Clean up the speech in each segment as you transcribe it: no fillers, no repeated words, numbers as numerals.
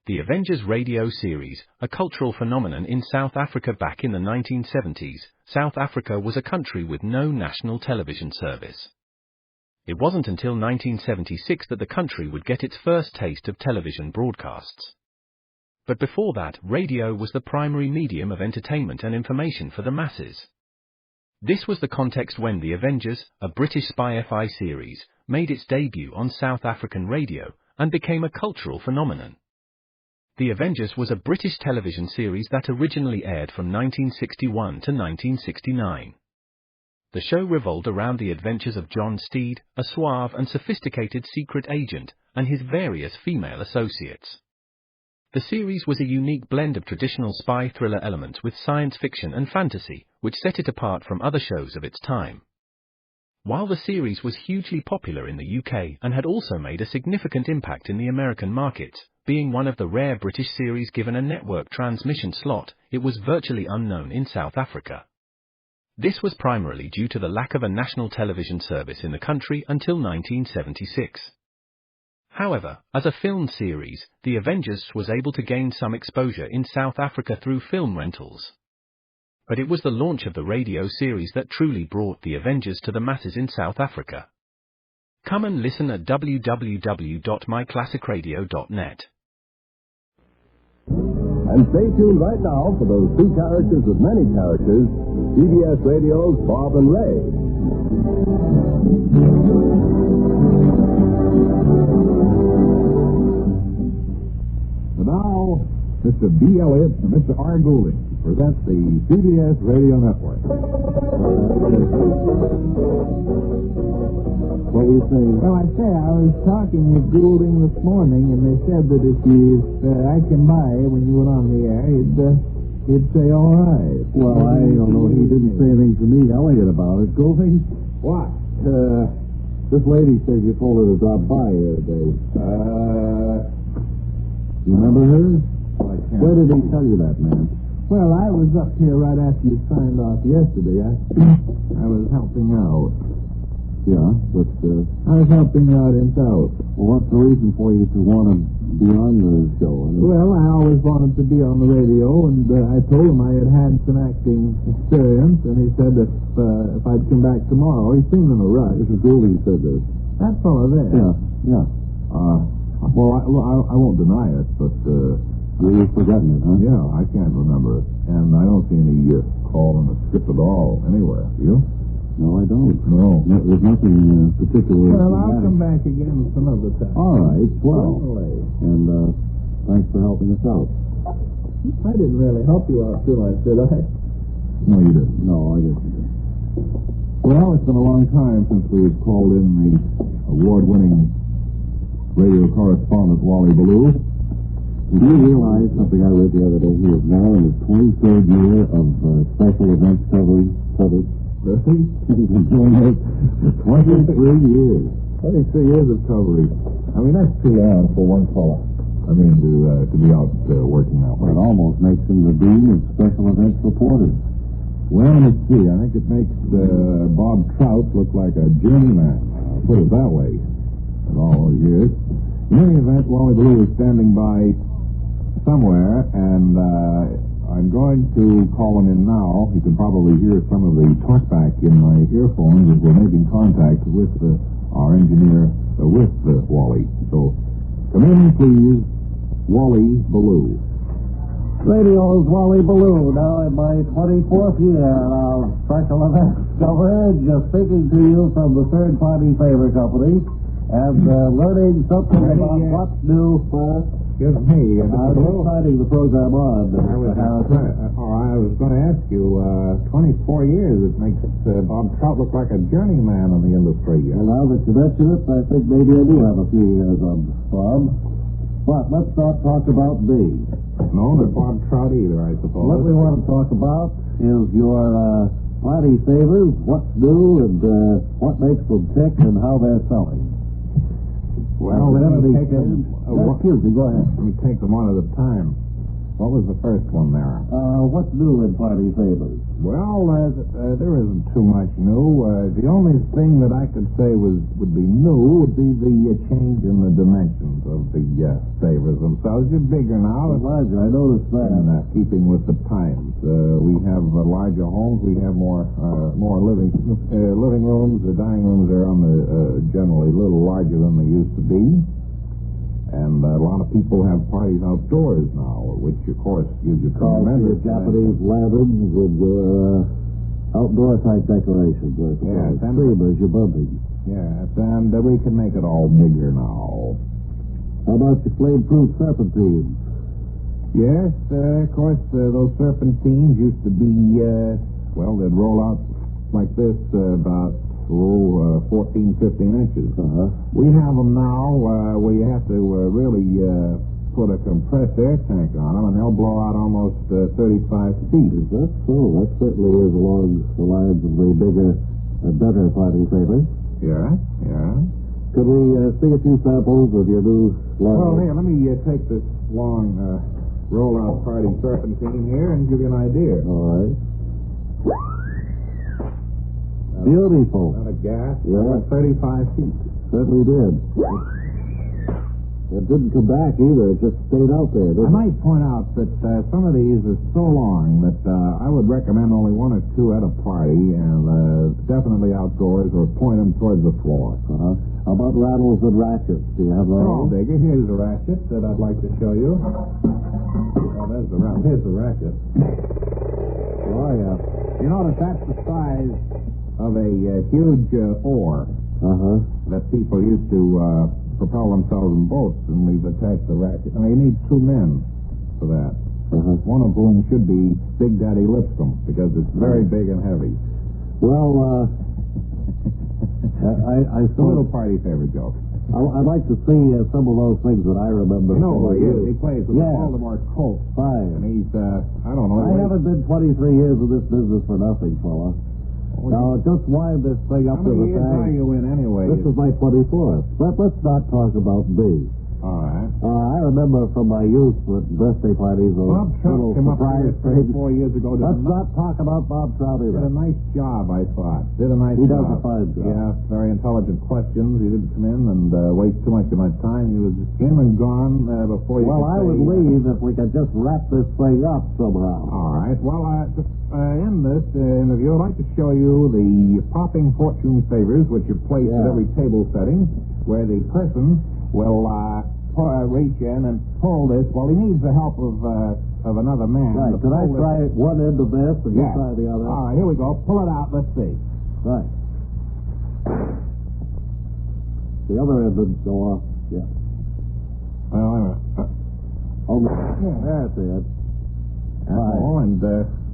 The Avengers radio series, a cultural phenomenon in South Africa back in the 1970s. South Africa was a country with no national television service. It wasn't until 1976 that the country would get its first taste of television broadcasts. But before that, radio was the primary medium of entertainment and information for the masses. This was the context when The Avengers, a British spy-fi series, made its debut on South African radio and became a cultural phenomenon. The Avengers was a British television series that originally aired from 1961 to 1969. The show revolved around the adventures of John Steed, a suave and sophisticated secret agent, and his various female associates. The series was a unique blend of traditional spy thriller elements with science fiction and fantasy, which set it apart from other shows of its time. While the series was hugely popular in the UK and had also made a significant impact in the American markets, being one of the rare British series given a network transmission slot, it was virtually unknown in South Africa. This was primarily due to the lack of a national television service in the country until 1976. However, as a film series, The Avengers was able to gain some exposure in South Africa through film rentals. But it was the launch of the radio series that truly brought The Avengers to the masses in South Africa. Come and listen at www.myclassicradio.net. And stay tuned right now for those two characters with many characters, CBS Radio's Bob and Ray. And now, Mr. B. Elliott and Mr. R. Goulding present the CBS Radio Network. What were you saying? Well, I was talking with Goulding this morning, and they said that if I came by when you went on the air, he'd say, all right. Well, I don't know. He didn't say anything to me, Elliott, about it. Goulding? What? This lady says you told her to drop by here today. You remember her? Well, I can't. Where did he tell you that, man? Well, I was up here right after you signed off yesterday. I was helping out. Yeah, but, I was helping out in South. Well, what's the reason for you to want to be on the show? Well, I always wanted to be on the radio, and I told him I had some acting experience, and he said if I'd come back tomorrow, he seemed in a rush. Mrs. Goulding said this. That fellow there. Yeah. Well, I won't deny it, but, you've forgotten it, huh? Yeah, I can't remember it. And I don't see any call on the script at all anywhere. Do you? No, I don't. No. There's nothing particular. Well, I'll come back again some other time. All right, well. Certainly. And thanks for helping us out. I didn't really help you out too much, did I? No, you didn't. No, I guess you didn't. Well, it's been a long time since we've called in the award-winning radio correspondent, Wally Ballou. Did you realize something I read the other day? He is now in his 23rd year of special events coverage. Really? He's been doing it for 23 years. 23 years of coverage. I mean, that's too long for one fella. I mean, to be out working that way. It almost makes him the dean of special events reporters. Well, let's see. I think it makes Bob Trout look like a journeyman. I'll put it that way. In all those years. In any event, Wally Ballou is standing by somewhere, and I'm going to call him in now. You can probably hear some of the talkback in my earphones as we're making contact with our engineer, with Wally. So, come in, please, Wally Ballou. Radio's Wally Ballou, now in my 24th year of special events coverage, just speaking to you from the third-party favor company, and learning something about what's new for... Excuse me. I was deciding the program on. I was going to ask you, 24 years, it makes Bob Trout look like a journeyman in the industry. Well, now that you mention it, I think maybe I do have a few years on Bob. But let's not talk about me. No, not Bob Trout either, I suppose. What we want to talk about is your party favors, what's new, and what makes them tick, and how they're selling. Well, let me take them. Excuse me, go ahead. Let me take them one at a time. What was the first one there? What's new in party favors? Well, there isn't too much new. The only thing that I could say would be new would be the change in the dimensions of the favors themselves. They're bigger now. Larger, I noticed that. And keeping with the times. We have larger homes. We have more living rooms. The dining rooms are generally a little larger than they used to be. And a lot of people have parties outdoors now, which, of course, gives you tremendous... Japanese lanterns with your outdoor-type decorations. Yes, and streamers, your bumping. Yes, and we can make it all bigger now. How about your flame-proof serpentines? Yes, of course, those serpentines used to be, they'd roll out like this about... 14, 15 inches. We have them now where you have to really put a compressed air tank on them, and they'll blow out almost 35 feet. Is that so? That certainly is along the lines of the bigger and better party favors. Yeah. Could we see a few samples of your new line? Well, here, let me take this long roll-out party serpentine here and give you an idea. All right. Beautiful. Not a gas? Yeah. 35 feet. Certainly did. It didn't come back either. It just stayed out there. I might point out that some of these are so long that I would recommend only one or two at a party, and definitely outdoors, or point them towards the floor. How about rattles and ratchets? Do you have those? Oh, bigger. Here's a ratchet that I'd like to show you. Oh, here's the ratchet. Oh, yeah. You notice that's the size of a huge oar that people used to propel themselves in boats, and we've attached the ratchet. Now, you need two men for that. One of whom should be Big Daddy Lipscomb, because it's very big and heavy. Well, It's a little party favorite joke. I'd like to see some of those things that I remember. He plays with the Baltimore Colts. Fine. And he's, I don't know. I haven't been 23 years in this business for nothing, fella. Now, just wind this thing up to the How many years thing. are you in anyway? This is my 24th. But let's not talk about me. All right. I remember from my youth at birthday parties those Bob Trout little came up surprise here 3 things. or 4 years ago. Let's not talk about Bob Trout Did either. a nice job, I thought. Did a nice job. He does a fine job. Yeah, very intelligent questions. He didn't come in and waste too much of my time. He was in and gone before you Well, could I would leave if we could just wrap this thing up somehow. All right. Well, to end this interview, I'd like to show you the popping fortune favors, which are placed at every table setting, where the person will reach in and pull this. Well, he needs the help of another man. Right. Could I try one end of this and you try the other? All right, here we go. Pull it out. Let's see. Right. The other end would go off. Yeah. Well, wait a minute. There's it. Oh, and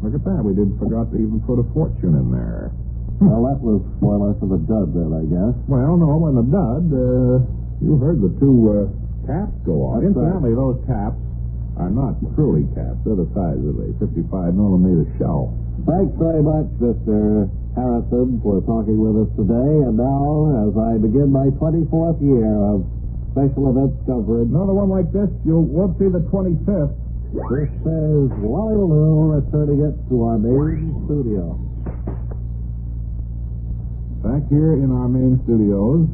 look at that. We forgot to even put a fortune in there. Well, that was more or less of a dud then, I guess. Well, no, when the dud, you heard the two caps go off. Incidentally, those caps are not truly caps. They're the size of a 55-millimeter shell. Thanks very much, Mr. Harrison, for talking with us today. And now, as I begin my 24th year of special events coverage... Another one like this, you won't see the 25th. This is Wally Ballou returning it to our main studio. Back here in our main studios.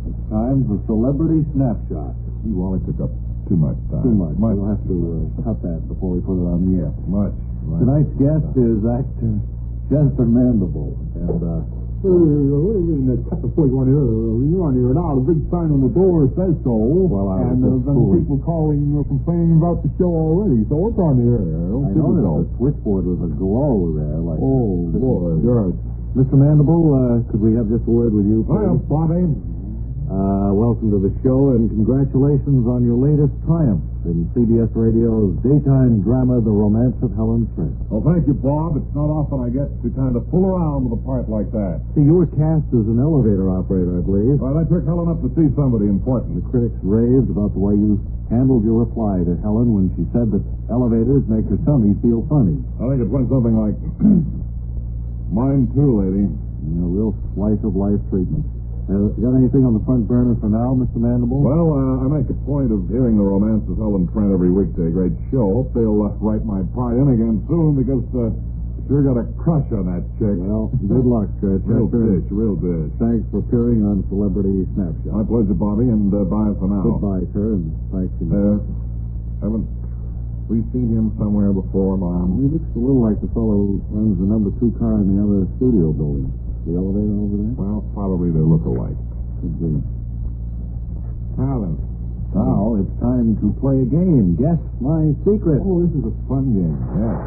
It's time for Celebrity Snapshot. Gee, Wally took up too much time. Too much. We'll have to cut that before we put it on the air. Much. Tonight's guest is actor Jennifer Mandible. And, what do you mean, cut before you want to hear? You're on here now. The big sign on the door says so. Well, and there's been people calling, complaining about the show already. So it's on the air. I noticed the switchboard with a glow there. Like, oh, boy. Sure. Mr. Mandible, could we have just a word with you, please? Well, Bobby. Welcome to the show, and congratulations on your latest triumph in CBS Radio's daytime drama, The Romance of Helen Trent. Well, thank you, Bob. It's not often I get to kind of fool around with a part like that. See, you were cast as an elevator operator, I believe. Well, I took Helen up to see somebody important. The critics raved about the way you handled your reply to Helen when she said that elevators make her tummy feel funny. I think it went something like, mine too, lady. Real slice of life treatment. Got anything on the front burner for now, Mr. Mandible? Well, I make a point of hearing the romance of Helen Trent every weekday. Great show. Hope they'll write my part in again soon because sure got a crush on that chick. Well, good luck, Real dish. Thanks for appearing on Celebrity Snapshot. My pleasure, Bobby, and bye for now. Goodbye, sir, and thanks again. Haven't we seen him somewhere before, Mom? He looks a little like the fellow who runs the number 2 car in the other studio building. The elevator over there? Well, probably they look alike. Could be. Now then. Now it's time to play a game. Guess my secret. Oh, this is a fun game. Yeah.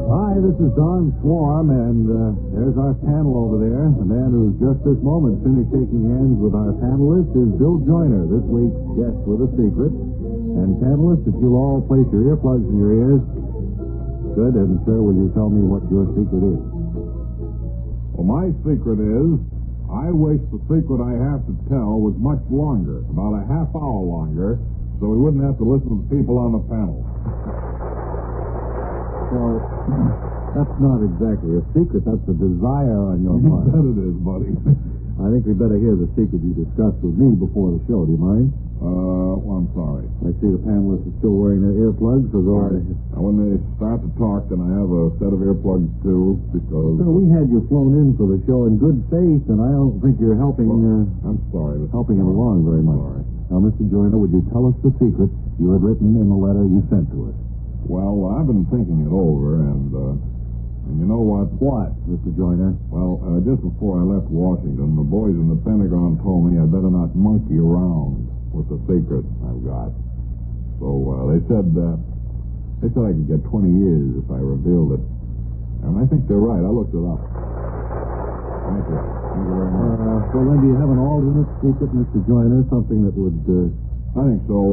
Hi, this is Don Swarm, and there's our panel over there. The man who's just this moment finished shaking hands with our panelist is Bill Joyner, this week's guest with a secret. And panelists, if you'll all place your earplugs in your ears. Good, and sir, will you tell me what your secret is? Well, my secret is I wish the secret I have to tell was much longer, about a half hour longer, so we wouldn't have to listen to the people on the panel. Well, that's not exactly a secret. That's a desire on your part. You bet it is, buddy. I think we better hear the secret you discussed with me before the show. Do you mind? Well, I'm sorry. I see the panelists are still wearing their earplugs, so go ahead. Now, when they start to talk, then I have a set of earplugs, too, because... Sir, we had you flown in for the show in good faith, and I don't think you're helping... I'm sorry. Helping it along very much. Sorry. Now, Mr. Joyner, would you tell us the secret you had written in the letter you sent to us? Well, I've been thinking it over, and you know what? What, Mr. Joyner? Well, just before I left Washington, the boys in the Pentagon told me I'd better not monkey around with the secret I've got. So they said I could get 20 years if I revealed it. And I think they're right. I looked it up. Thank you. Thank you very much. Well, then, do you have an alternate secret, Mr. Joyner? Something that would... I think so.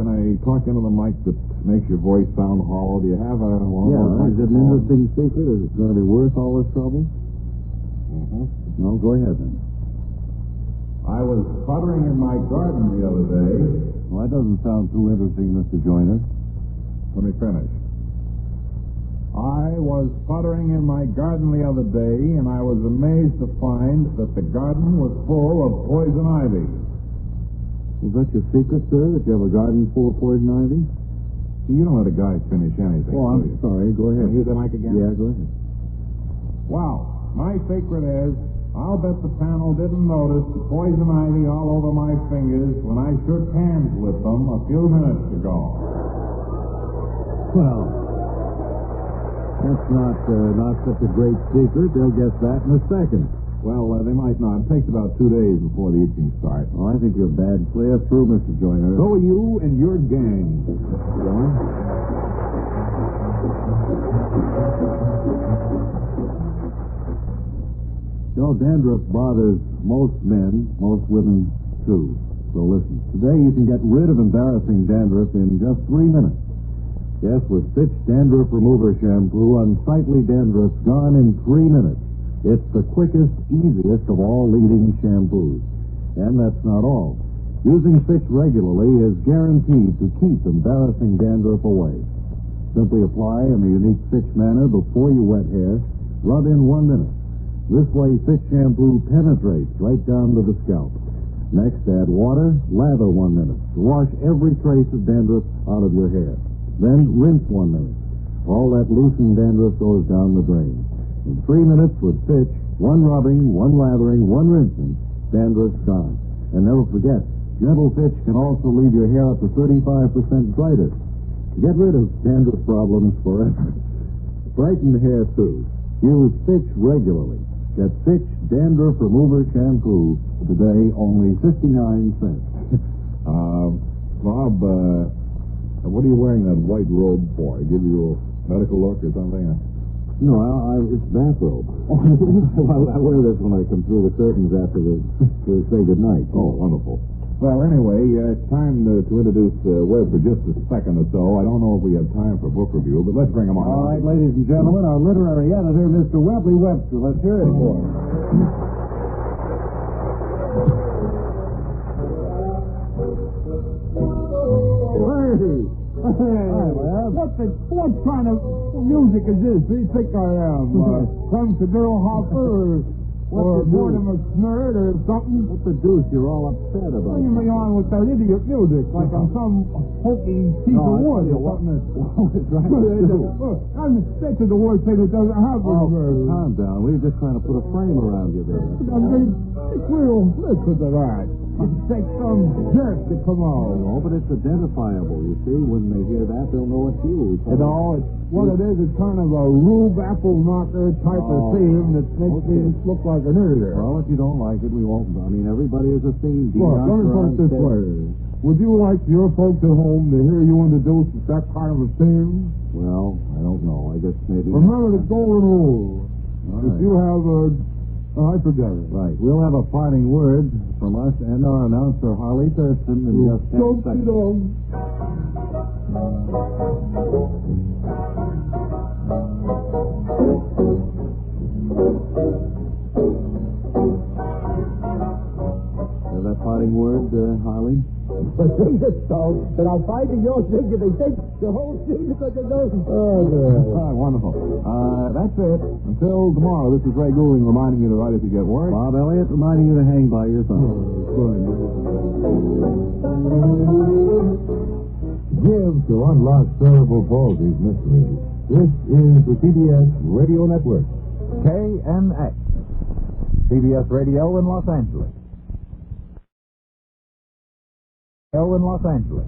Can I talk into the mic that makes your voice sound hollow? Do you have one? Yeah, is it an interesting secret? Is it going to be worth all this trouble? Mm-hmm. No, go ahead, then. I was puttering in my garden the other day. Well, that doesn't sound too interesting, Mr. Joyner. Let me finish. I was puttering in my garden the other day, and I was amazed to find that the garden was full of poison ivy. Is that your secret, sir, that you have a garden full of poison ivy? You don't let a guy finish anything. Oh, I'm sorry. Go ahead. Can you hear the mic again? Yeah, go ahead. Well, my secret is, I'll bet the panel didn't notice the poison ivy all over my fingers when I shook hands with them a few minutes ago. Well, that's not such a great secret. They'll guess that in a second. Well, they might not. It takes about 2 days before the itching starts. Oh, I think you're a bad player through, Mr. Joyner. So are you and your gang. Yeah? You know, dandruff bothers most men, most women, too. So listen, today you can get rid of embarrassing dandruff in just 3 minutes. Yes, with Fitch Dandruff Remover Shampoo, unsightly dandruff's gone in 3 minutes. It's the quickest, easiest of all leading shampoos. And that's not all. Using Fitch regularly is guaranteed to keep embarrassing dandruff away. Simply apply in the unique Fitch manner before you wet hair. Rub in 1 minute. This way, Fitch shampoo penetrates right down to the scalp. Next, add water, lather 1 minute to wash every trace of dandruff out of your hair. Then rinse 1 minute. All that loosened dandruff goes down the drain. In 3 minutes with Fitch, 1 rubbing, 1 lathering, 1 rinsing, dandruff's gone. And never forget, gentle Fitch can also leave your hair up to 35% brighter. Get rid of dandruff problems forever. Brighten the hair, too. Use Fitch regularly. Get Fitch Dandruff Remover Shampoo today, only 59 cents. Bob, what are you wearing that white robe for? Give you a medical look or something? No, it's bathrobe. I wear this when I come through the curtains after to say goodnight. Oh, wonderful. Well, anyway, it's time to introduce Webb for just a second or so. I don't know if we have time for book review, but let's bring him on. All right, ladies and gentlemen, our literary editor, Mr. Webley Webster. Let's hear it for him. Hey! Hi, Webb. what kind of music is this? Do you think I am? Some Cadero Hopper or Mortimer Snurd or something? What the deuce? You're all upset about Leave me on with that idiot music like I'm some hokey piece of wood or something. I'm sick of the word thing that doesn't have a word. Calm down. We were just trying to put a frame around you there. We'll listen to that. It takes some jerk to come on. Oh, but it's identifiable, you see. When they hear that, they'll know it's you. You know, what it is kind of a Rube Apple Knocker type of theme that makes me look like an idiot. Well, if you don't like it, we won't. I mean, everybody has a theme. Look, let me put it this way. Would you like your folks at home to hear you introduce that kind of a theme? Well, I don't know. I guess maybe... Remember the golden rule. If you have a... I forget it. Right. We'll have a parting word from us and our announcer, Harley Thurston, in just 10 seconds. That parting word, Harley? But think it so, that I'll find in your thing and they think the whole thing because it goes. Oh, wonderful. That's it. Until tomorrow, this is Ray Goulding reminding you to write if you get work. Bob Elliott reminding you to hang by your thumb. Give to unlock cerebral palsy's mysteries. This is the CBS Radio Network. KNX. CBS Radio in Los Angeles. In Los Angeles.